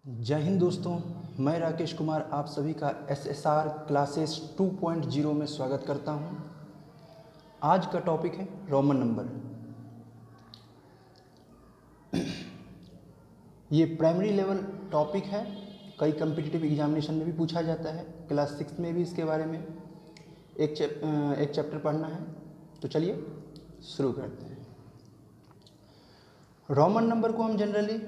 जय हिंद दोस्तों, मैं राकेश कुमार आप सभी का SSR क्लासेस 2.0 में स्वागत करता हूं। आज का टॉपिक है रोमन नंबर। ये प्राइमरी लेवल टॉपिक है, कई कम्पिटिटिव एग्जामिनेशन में भी पूछा जाता है। क्लास 6 में भी इसके बारे में एक चैप्टर पढ़ना है। तो चलिए शुरू करते हैं। रोमन नंबर को हम जनरली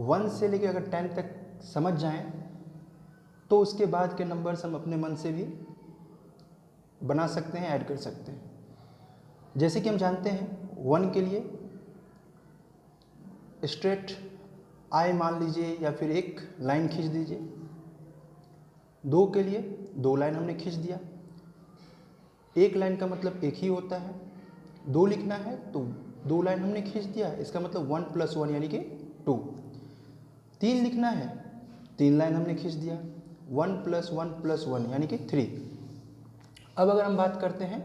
1 से लेकर अगर 10 तक समझ जाएं तो उसके बाद के नंबर्स हम अपने मन से भी बना सकते हैं, ऐड कर सकते हैं। जैसे कि हम जानते हैं 1 के लिए स्ट्रेट आई मान लीजिए या फिर एक लाइन खींच दीजिए। 2 के लिए 2 लाइन हमने खींच दिया। एक लाइन का मतलब एक ही होता है। 2 लिखना है तो 2 लाइन हमने खींच दिया, इसका मतलब 1 + 1 यानी कि 2। 3 लिखना है, 3 लाइन हमने खींच दिया, 1 + 1 + 1 यानी कि 3। अब अगर हम बात करते हैं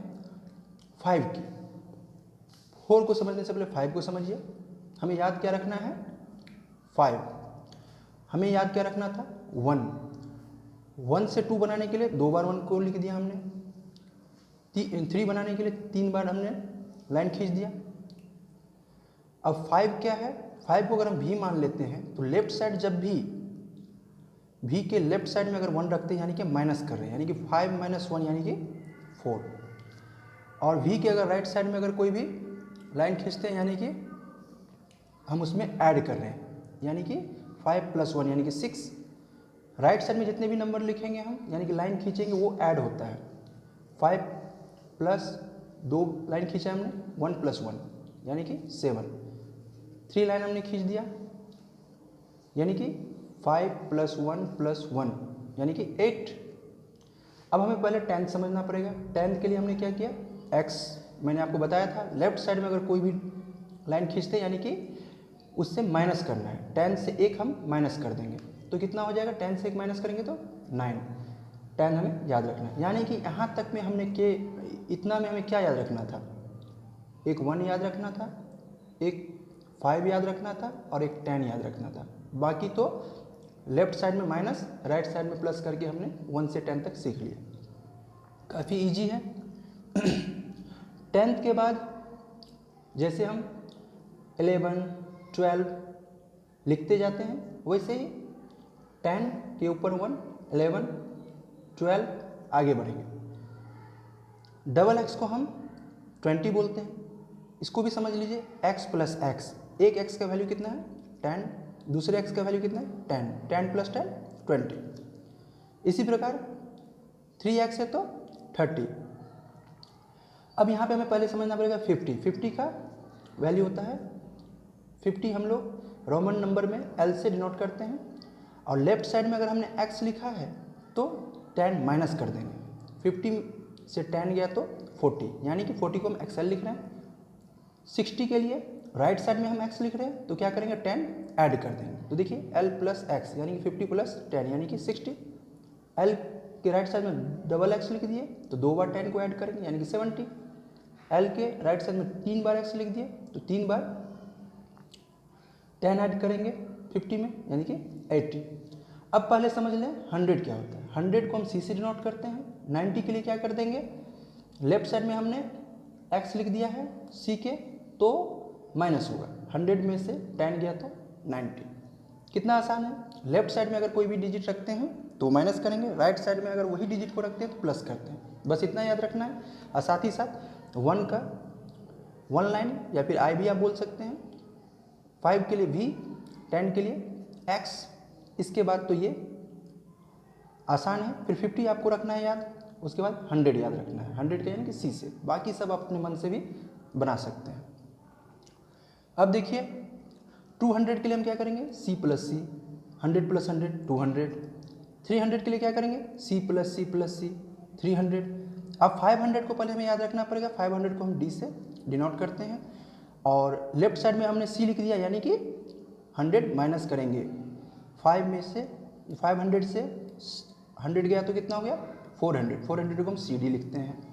5 की, 4 को समझने से पहले 5 को समझिए। हमें याद क्या रखना है? 5। हमें याद क्या रखना था? 1 से 2 बनाने के लिए 2 बार 1 को लिख दिया हमने। 3 बनाने के लिए 3 बार हमने लाइन खींच दिया। अब 5 क्या है? 5 को अगर हम भी मान लेते हैं तो लेफ्ट साइड जब भी के लेफ्ट साइड में अगर 1 रखते हैं यानी कि माइनस कर रहे हैं, यानी कि 5 - 1 यानी कि 4। और भी के अगर राइट साइड में अगर कोई भी लाइन खींचते हैं यानी कि हम उसमें ऐड कर रहे हैं, यानी कि 5 + 1 यानी कि 6। राइट साइड में जितने भी नंबर लिखेंगे हम यानी कि लाइन खींचेंगे वो ऐड होता है। 5 + 2 लाइन खींचा हमने, 1 + 1 यानी कि 7। 3 लाइन हमने खींच दिया यानी कि 5 + 1 + 1 यानी कि 8। अब हमें पहले 10 समझना पड़ेगा। 10 के लिए हमने क्या किया? x, मैंने आपको बताया था लेफ्ट साइड में अगर कोई भी लाइन खींचते हैं यानी कि उससे माइनस करना है। 10 से 1 हम माइनस कर देंगे तो कितना हो जाएगा? 10 से 1 माइनस करेंगे तो 9। 10 हमें याद रखना है, यानी कि यहाँ तक में हमने इतना में हमें क्या याद रखना था? एक 1 याद रखना था, एक 5 याद रखना था और एक 10 याद रखना था। बाकी तो लेफ्ट साइड में माइनस, राइट साइड में प्लस करके हमने 1 से 10 तक सीख लिया। काफ़ी इजी है। 10th के बाद जैसे हम 11, 12 लिखते जाते हैं वैसे ही 10 के ऊपर 1, 11, 12 आगे बढ़ेंगे। डबल x को हम 20 बोलते हैं। इसको भी समझ लीजिए, x + x। एक x का वैल्यू कितना है? 10। दूसरे x का वैल्यू कितना है? 10। 10 + 10 20। इसी प्रकार 3x है तो 30। अब यहाँ पे हमें पहले समझना पड़ेगा 50। 50 का वैल्यू होता है 50। हम लोग रोमन नंबर में L से डिनोट करते हैं और लेफ्ट साइड में अगर हमने x लिखा है तो 10 माइनस कर देंगे। 50 से 10 गया तो 40, यानी कि 40 को हम XL लिख रहे हैं। 60 के लिए राइट साइड में हम x लिख रहे हैं तो क्या करेंगे? 10 ऐड कर देंगे। तो देखिए L + x यानी कि 50 + 10 यानी कि 60। L के राइट साइड में डबल x लिख दिए तो 2 बार 10 को ऐड करेंगे यानी कि 70। L के राइट साइड में 3 बार x लिख दिए तो 3 बार 10 ऐड करेंगे 50 में यानी कि 80। अब पहले समझ लें 100 क्या होता है। 100 को हम C से डिनोट करते हैं। 90 के लिए क्या कर देंगे? लेफ्ट साइड में हमने x लिख दिया है C के तो माइनस होगा। 100 में से 10 गया तो 90। कितना आसान है। लेफ्ट साइड में अगर कोई भी डिजिट रखते हैं तो माइनस करेंगे, राइट साइड में अगर वही डिजिट को रखते हैं तो प्लस करते हैं। बस इतना याद रखना है। और साथ ही साथ 1 का 1 लाइन या फिर I भी आप बोल सकते हैं। 5 के लिए V, 10 के लिए X। इसके बाद तो ये आसान है। फिर 50 आपको रखना है याद, उसके बाद 100 याद रखना है। 100 का यानी कि C से, बाकी सब आप अपने मन से भी बना सकते हैं। अब देखिए 200 के लिए हम क्या करेंगे? C + C। 100 + 100 200। 300 के लिए क्या करेंगे? C + C + C 300। अब 500 को पहले हमें याद रखना पड़ेगा। 500 को हम D से डिनोट करते हैं और लेफ्ट साइड में हमने C लिख दिया यानी कि 100 माइनस करेंगे। 500 से 100 गया तो कितना हो गया? 400। 400 को हम CD लिखते हैं।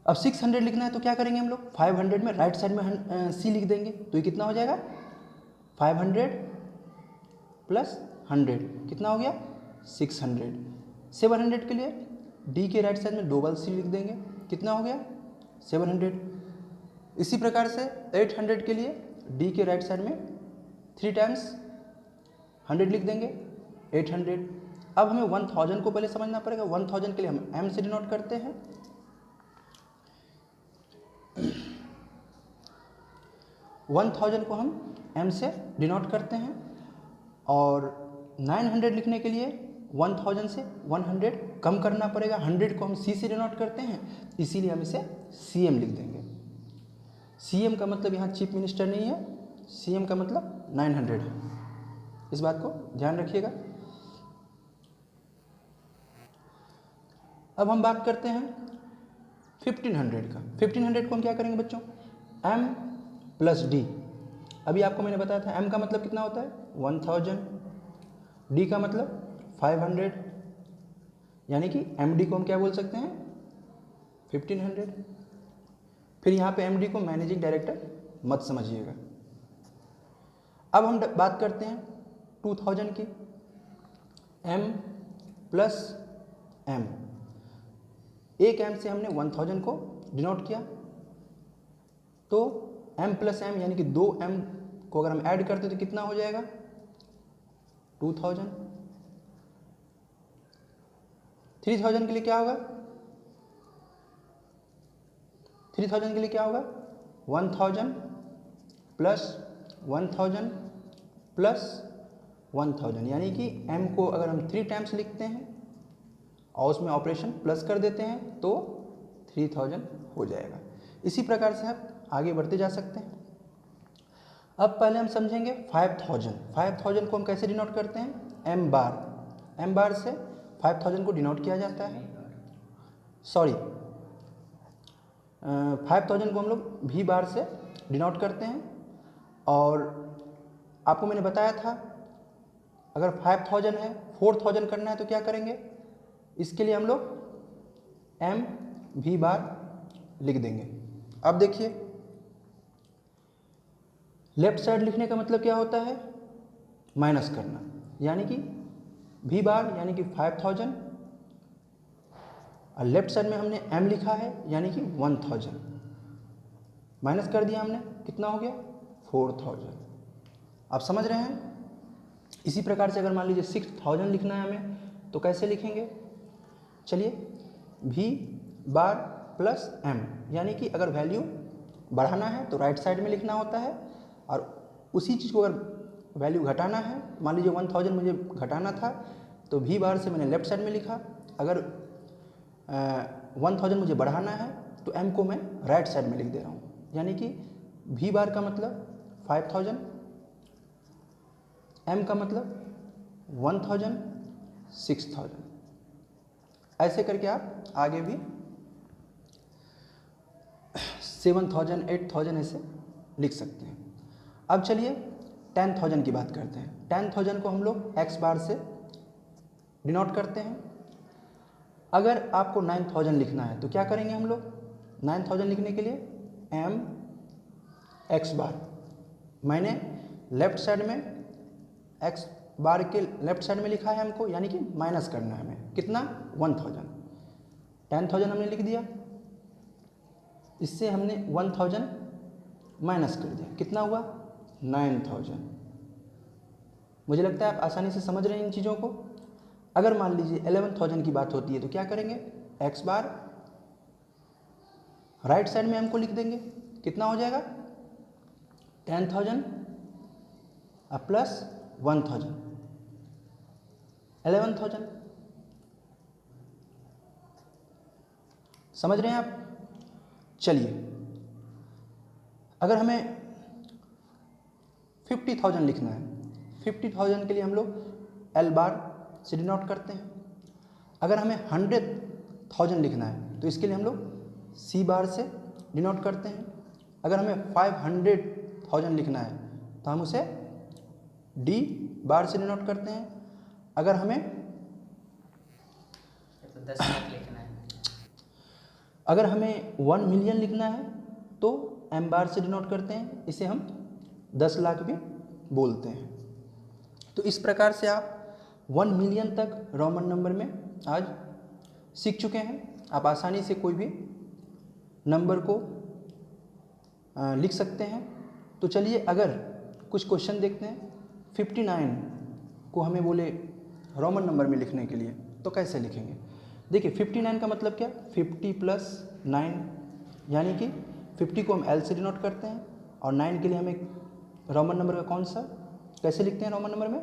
अब 600 लिखना है तो क्या करेंगे हम लोग? 500 में राइट साइड में C लिख देंगे तो ये कितना हो जाएगा? 500 प्लस 100 कितना हो गया 600। 700 के लिए डी के राइट साइड में 2 बार सी लिख देंगे, कितना हो गया 700। इसी प्रकार से 800 के लिए डी के राइट साइड में 3 टाइम्स 100 लिख देंगे 800। अब हमें 1000 को पहले समझना पड़ेगा। 1000 के लिए हम m से डिनोट करते हैं, 1000 को हम m से डिनोट करते हैं, और 900 लिखने के लिए 1000 से 100 कम करना पड़ेगा। 100 को हम c से डिनोट करते हैं, इसीलिए हम इसे cm लिख देंगे। cm का मतलब यहाँ चीफ मिनिस्टर नहीं है, cm का मतलब 900 है, इस बात को ध्यान रखिएगा। अब हम बात करते हैं 1500 का। 1500 को हम क्या करेंगे बच्चों, m प्लस d। अभी आपको मैंने बताया था m का मतलब कितना होता है 1000, d का मतलब 500, यानी कि md को हम क्या बोल सकते हैं 1500। फिर यहाँ पे md को मैनेजिंग डायरेक्टर मत समझिएगा। अब हम बात करते हैं 2000 की, m प्लस m। एक m से हमने 1000 को डिनोट किया, तो m प्लस m यानी कि 2m को अगर हम ऐड करते तो कितना हो जाएगा 2000। 3000 के लिए क्या होगा, 3000 के लिए क्या होगा 1000 प्लस 1000 प्लस 1000, यानी कि m को अगर हम 3 टाइम्स लिखते हैं और उसमें ऑपरेशन प्लस कर देते हैं तो 3000 हो जाएगा। इसी प्रकार से आप आगे बढ़ते जा सकते हैं। अब पहले हम समझेंगे 5000। 5000 को हम कैसे डिनोट करते हैं m बार। m बार से 5000 को डिनोट किया जाता है, सॉरी 5000 को हम लोग v बार से डिनोट करते हैं। और आपको मैंने बताया था अगर 5000 है 4000 करना है तो क्या करेंगे, इसके लिए हम लोग m v बार लिख देंगे। अब देखिए लेफ्ट साइड लिखने का मतलब क्या होता है माइनस करना, यानी कि v बार यानी कि 5000 और लेफ्ट साइड में हमने m लिखा है यानी कि 1000, माइनस कर दिया हमने, कितना हो गया 4000। आप समझ रहे हैं। इसी प्रकार से अगर मान लीजिए 6000 लिखना है हमें तो कैसे लिखेंगे, चलिए v बार प्लस m, यानी कि अगर वैल्यू बढ़ाना है तो राइट साइड में लिखना होता है, और उसी चीज़ को अगर वैल्यू घटाना है, मान लीजिए 1000 मुझे घटाना था तो v बार से मैंने लेफ्ट साइड में लिखा, अगर 1000 मुझे बढ़ाना है तो m को मैं राइट साइड में लिख दे रहा हूँ, यानी कि v बार का मतलब 5000, m का मतलब 1000, 6000। ऐसे करके आप आगे भी 7000, 8000 ऐसे लिख सकते हैं। अब चलिए 10000 की बात करते हैं। 10000 को हम लोग x बार से डिनोट करते हैं। अगर आपको 9000 लिखना है तो क्या करेंगे हम लोग, 9000 लिखने के लिए m x बार, मैंने लेफ्ट साइड में x बार के लेफ्ट साइड में लिखा है हमको, यानी कि माइनस करना है हमें, कितना 1000। 10000 हमने लिख दिया, इससे हमने 1000 माइनस कर दिया, कितना हुआ 9000। मुझे लगता है आप आसानी से समझ रहे हैं इन चीज़ों को। अगर मान लीजिए 11000 की बात होती है तो क्या करेंगे, x बार राइट साइड में हमको लिख देंगे, कितना हो जाएगा 10000 प्लस 1000, 11000। समझ रहे हैं आप। चलिए अगर हमें 50000 लिखना है, 50000 के लिए हम लोग L बार से डिनोट करते हैं। अगर हमें 100,000 लिखना है तो इसके लिए हम लोग C बार से डिनोट करते हैं। अगर हमें 500,000 लिखना है तो हम उसे D बार से डिनोट करते हैं। अगर हमें 10 लाख लिखना है, अगर हमें 1 मिलियन लिखना है तो M बार से डिनोट करते हैं, इसे हम 10 लाख भी बोलते हैं। तो इस प्रकार से आप 1 मिलियन तक रोमन नंबर में आज सीख चुके हैं। आप आसानी से कोई भी नंबर को लिख सकते हैं। तो चलिए अगर कुछ क्वेश्चन देखते हैं। 59 को हमें बोले रोमन नंबर में लिखने के लिए तो कैसे लिखेंगे। देखिए 59 का मतलब क्या, 50 प्लस 9, यानी कि 50 को हम L से डिनोट करते हैं और 9 के लिए हमें रोमन नंबर का कौन सा कैसे लिखते हैं रोमन नंबर में,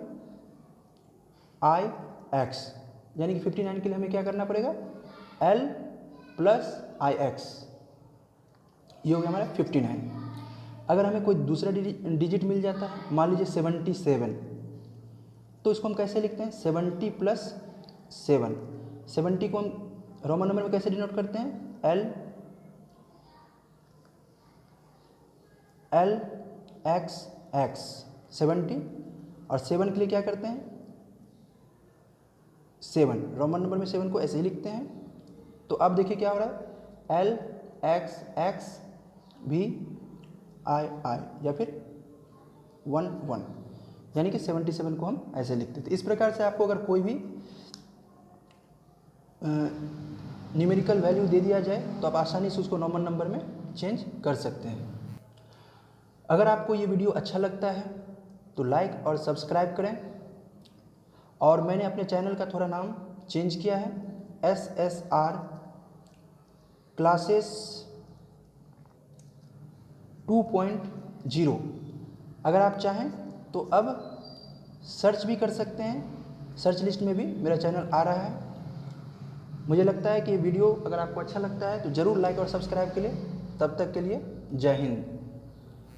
IX, यानी कि 59 के लिए हमें क्या करना पड़ेगा, L प्लस IX, ये हो गया हमारा 59। अगर हमें कोई दूसरा डिजिट मिल जाता है, मान लीजिए 77, तो इसको हम कैसे लिखते हैं, 70 प्लस 7। 70 को हम रोमन नंबर में कैसे डिनोट करते हैं, LXX 70, और 7 के लिए क्या करते हैं, 7, रोमन नंबर में 7 को ऐसे ही लिखते हैं। तो अब देखिए क्या हो रहा है, LXX भी I या फिर 11, यानी कि 77 को हम ऐसे लिखते थे। इस प्रकार से आपको अगर कोई भी न्यूमेरिकल वैल्यू दे दिया जाए तो आप आसानी से उसको रोमन नंबर में चेंज कर सकते हैं। अगर आपको ये वीडियो अच्छा लगता है तो लाइक और सब्सक्राइब करें। और मैंने अपने चैनल का थोड़ा नाम चेंज किया है, SSR क्लासेस 2.0। अगर आप चाहें तो अब सर्च भी कर सकते हैं, सर्च लिस्ट में भी मेरा चैनल आ रहा है। मुझे लगता है कि ये वीडियो अगर आपको अच्छा लगता है तो ज़रूर लाइक और सब्सक्राइब के लिए। तब तक के लिए जय हिंद।